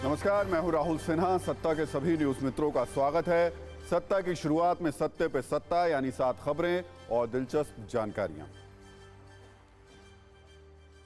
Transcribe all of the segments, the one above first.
नमस्कार, मैं हूं राहुल सिन्हा। सत्ता के सभी न्यूज मित्रों का स्वागत है। सत्ता की शुरुआत में सत्ते पे सत्ता यानी 7 खबरें और दिलचस्प जानकारियां।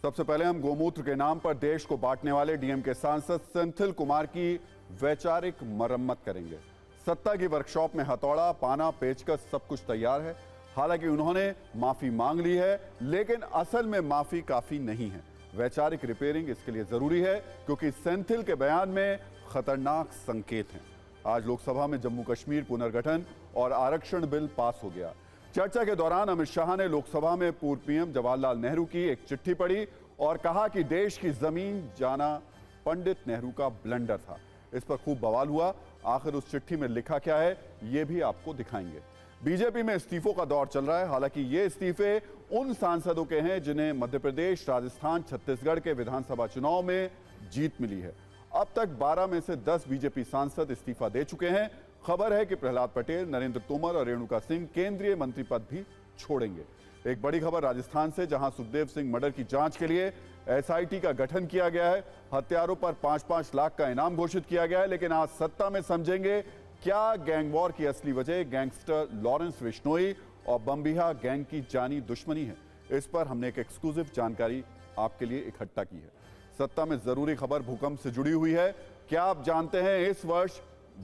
सबसे पहले हम गोमूत्र के नाम पर देश को बांटने वाले डीएमके सांसद सेंथिल कुमार की वैचारिक मरम्मत करेंगे। सत्ता की वर्कशॉप में हथौड़ा, पाना, पेचकस सब कुछ तैयार है। हालांकि उन्होंने माफी मांग ली है, लेकिन असल में माफी काफी नहीं है। वैचारिक रिपेयरिंग इसके लिए जरूरी है क्योंकि सेंथिल के बयान में खतरनाक संकेत हैं। आज लोकसभा में जम्मू कश्मीर पुनर्गठन और आरक्षण बिल पास हो गया। चर्चा के दौरान अमित शाह ने लोकसभा में पूर्व पीएम जवाहरलाल नेहरू की एक चिट्ठी पढ़ी और कहा कि देश की जमीन जाना पंडित नेहरू का ब्लंडर था। इस पर खूब बवाल हुआ। आखिर उस चिट्ठी में लिखा क्या है, ये भी आपको दिखाएंगे। बीजेपी में इस्तीफों का दौर चल रहा है। हालांकि ये इस्तीफे उन सांसदों के हैं जिन्हें मध्य प्रदेश, राजस्थान, छत्तीसगढ़ के विधानसभा चुनाव में जीत मिली है। अब तक 12 में से 10 बीजेपी सांसद इस्तीफा दे चुके हैं। खबर है कि प्रहलाद पटेल, नरेंद्र तोमर और रेणुका सिंह केंद्रीय मंत्री पद भी छोड़ेंगे। एक बड़ी खबर राजस्थान से, जहां सुखदेव सिंह मर्डर की जांच के लिए एसआईटी का गठन किया गया है। हत्यारों पर 5-5 लाख का इनाम घोषित किया गया है। लेकिन आज सत्ता में समझेंगे क्या गैंग वॉर की असली वजह गैंगस्टर लॉरेंस बिश्नोई और बम्बिहा गैंग की जानी दुश्मनी है। इस पर हमने एक एक्सक्लूसिव जानकारी आपके लिए इकट्ठा की है। सत्ता में जरूरी खबर भूकंप से जुड़ी हुई है। क्या आप जानते हैं इस वर्ष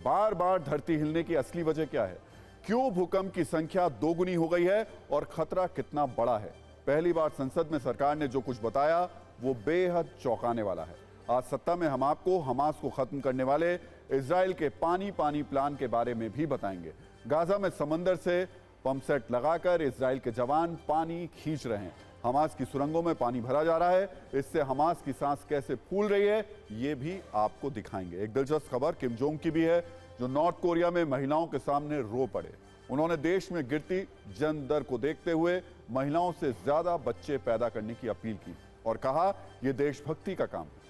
बार बार धरती हिलने की असली वजह क्या है? क्यों भूकंप की संख्या दोगुनी हो गई है और खतरा कितना बड़ा है? पहली बार संसद में सरकार ने जो कुछ बताया वो बेहद चौंकाने वाला है। आज सत्ता में हम आपको हमास को खत्म करने वाले इजराइल के पानी प्लान के बारे में भी बताएंगे। गाजा में समंदर से पंप सेट लगाकर इजराइल के जवान पानी खींच रहे हैं। हमास की सुरंगों में पानी भरा जा रहा है। इससे हमास की सांस कैसे फूल रही है ये भी आपको दिखाएंगे। एक दिलचस्प खबर किम जोंग की भी है, जो नॉर्थ कोरिया में महिलाओं के सामने रो पड़े। उन्होंने देश में गिरती जन दर को देखते हुए महिलाओं से ज्यादा बच्चे पैदा करने की अपील की और कहा यह देशभक्ति का काम है।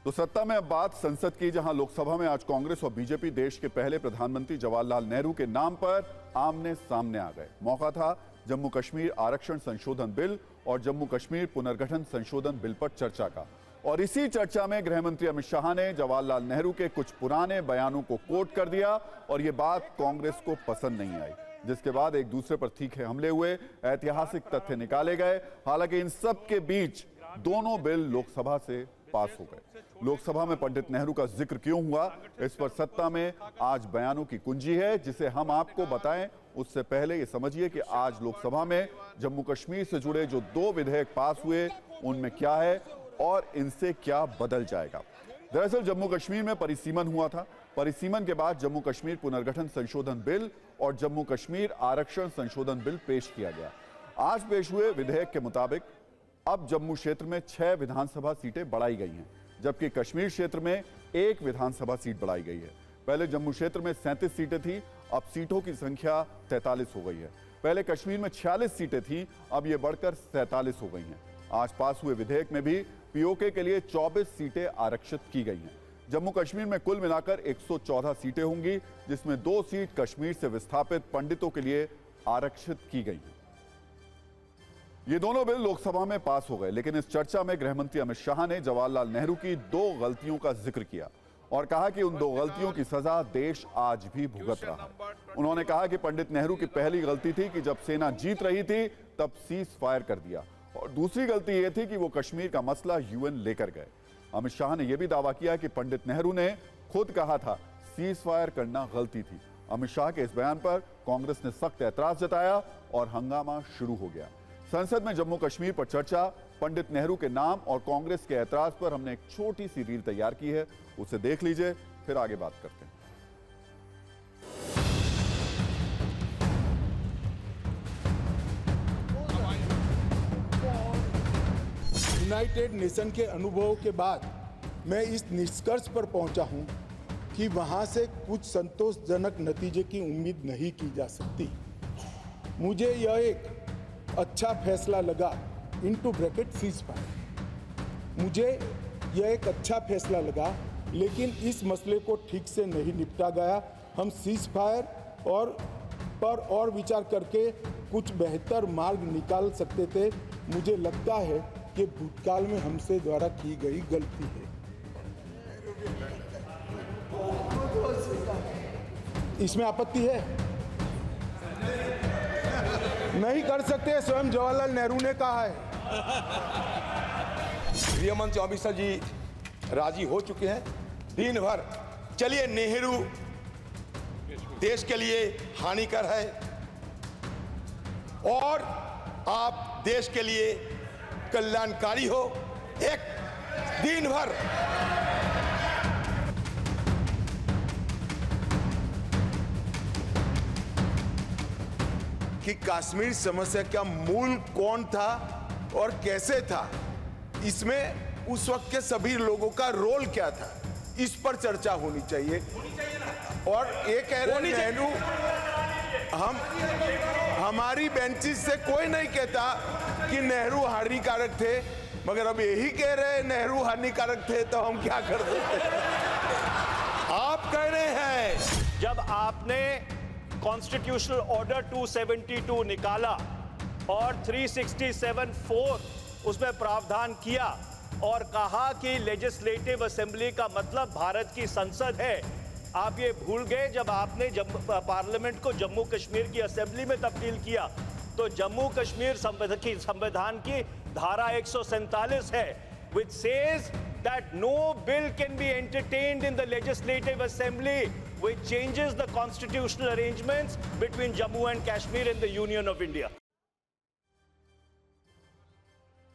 तो सत्ता में अब बात संसद की, जहां लोकसभा में आज कांग्रेस और बीजेपी देश के पहले प्रधानमंत्री जवाहरलाल नेहरू के नाम पर आमने सामने आ गए। मौका था जम्मू कश्मीर आरक्षण संशोधन बिल और जम्मू कश्मीर पुनर्गठन संशोधन बिल पर चर्चा का। और इसी चर्चा में गृह मंत्री अमित शाह ने जवाहरलाल नेहरू के कुछ पुराने बयानों को कोट कर दिया और यह बात कांग्रेस को पसंद नहीं आई, जिसके बाद एक दूसरे पर तीखे हमले हुए, ऐतिहासिक तथ्य निकाले गए। हालांकि इन सब के बीच दोनों बिल लोकसभा से पास हो गए। लोकसभा में पंडित नेहरू का जिक्र क्यों हुआ, इस पर सत्ता में आज बयानों की कुंजी है, जिसे हम आपको बताएं उससे पहले ये समझिए कि आज लोकसभा में जम्मू कश्मीर से जुड़े जो 2 विधेयक पास हुए उनमें क्या है और इनसे क्या बदल जाएगा। दरअसल जम्मू कश्मीर में परिसीमन हुआ था। परिसीमन के बाद जम्मू कश्मीर पुनर्गठन संशोधन बिल और जम्मू कश्मीर आरक्षण संशोधन बिल पेश किया गया। आज पेश हुए विधेयक के मुताबिक अब जम्मू क्षेत्र में 6 विधानसभा सीटें बढ़ाई गई हैं, जबकि कश्मीर क्षेत्र में 1 विधानसभा सीट बढ़ाई गई है। पहले जम्मू क्षेत्र में 37 सीटें थी, अब सीटों की संख्या 43 हो गई है। पहले कश्मीर में 46 सीटें थी, अब ये बढ़कर 47 हो गई हैं। आज पास हुए विधेयक में भी पीओके के लिए 24 सीटें आरक्षित की गई हैं। जम्मू कश्मीर में कुल मिलाकर 114 सीटें होंगी, जिसमें 2 सीट कश्मीर से विस्थापित पंडितों के लिए आरक्षित की गई हैं। ये दोनों बिल लोकसभा में पास हो गए, लेकिन इस चर्चा में गृहमंत्री अमित शाह ने जवाहरलाल नेहरू की 2 गलतियों का जिक्र किया और कहा कि उन 2 गलतियों की सजा देश आज भी भुगत रहा है। उन्होंने कहा कि पंडित नेहरू की पहली गलती थी कि जब सेना जीत रही थी तब सीज फायर कर दिया, और दूसरी गलती यह थी कि वो कश्मीर का मसला यूएन लेकर गए। अमित शाह ने यह भी दावा किया कि पंडित नेहरू ने खुद कहा था सीज फायर करना गलती थी। अमित शाह के इस बयान पर कांग्रेस ने सख्त ऐतराज जताया और हंगामा शुरू हो गया। संसद में जम्मू कश्मीर पर चर्चा, पंडित नेहरू के नाम और कांग्रेस के ऐतराज पर हमने एक छोटी सी रील तैयार की है, उसे देख लीजिए, फिर आगे बात करते हैं। यूनाइटेड नेशन के अनुभव के बाद मैं इस निष्कर्ष पर पहुंचा हूं कि वहां से कुछ संतोषजनक नतीजे की उम्मीद नहीं की जा सकती। मुझे यह एक अच्छा फैसला लगा इनटू ब्रैकेट सीज फायर। मुझे यह एक अच्छा फैसला लगा, लेकिन इस मसले को ठीक से नहीं निपटा गया। हम सीज फायर और विचार करके कुछ बेहतर मार्ग निकाल सकते थे। मुझे लगता है ये भूतकाल में हमसे द्वारा की गई गलती है। इसमें आपत्ति है? नहीं कर सकते, स्वयं जवाहरलाल नेहरू ने कहा है। गृह मंत्री अमित शाह जी राजी हो चुके हैं। दिन भर चलिए, नेहरू देश के लिए हानिकर है और आप देश के लिए कल्याणकारी हो। एक दिन भर कि कश्मीर समस्या का मूल कौन था और कैसे था, इसमें उस वक्त के सभी लोगों का रोल क्या था, इस पर चर्चा होनी चाहिए। और ये कह रहे हैं नेहरू, हमारी बेंचेस से कोई नहीं कहता कि नेहरू हानिकारक थे, मगर अब यही कह रहे हैं नेहरू हानिकारक थे, तो हम क्या कर सकते हैं? आप कह रहे हैं जब आपने कॉन्स्टिट्यूशनल ऑर्डर 272 निकाला और 367(4) उसमें प्रावधान किया और कहा कि लेजिस्लेटिव असेंबली का मतलब भारत की संसद है, आप ये भूल गए जब आपने पार्लियामेंट को जम्मू कश्मीर की असेंबली में तब्दील किया। तो जम्मू कश्मीर संविधान की धारा 147 है, which says that no bill can be entertained in the legislative assembly which changes the constitutional arrangements between Jammu and Kashmir and the Union of India.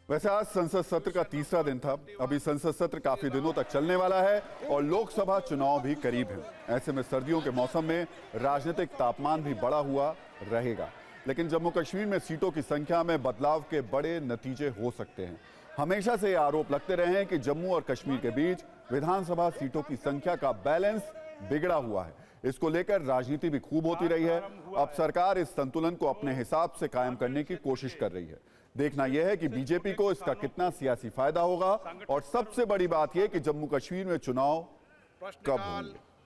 वैसे आज संसद सत्र का तीसरा दिन था। अभी संसद सत्र काफी दिनों तक चलने वाला है और लोकसभा चुनाव भी करीब है। ऐसे में सर्दियों के मौसम में राजनीतिक तापमान भी बढ़ा हुआ रहेगा, लेकिन जम्मू कश्मीर में सीटों की संख्या में बदलाव के बड़े नतीजे हो सकते हैं। हमेशा से ये आरोप लगते रहे हैं कि जम्मू और कश्मीर के बीच विधानसभा सीटों की संख्या का बैलेंस बिगड़ा हुआ है। इसको लेकर राजनीति भी खूब होती रही है। अब सरकार इस संतुलन को अपने हिसाब से कायम करने की कोशिश कर रही है। देखना यह है कि बीजेपी को इसका कितना सियासी फायदा होगा और सबसे बड़ी बात यह कि जम्मू कश्मीर में चुनाव कब होंगे।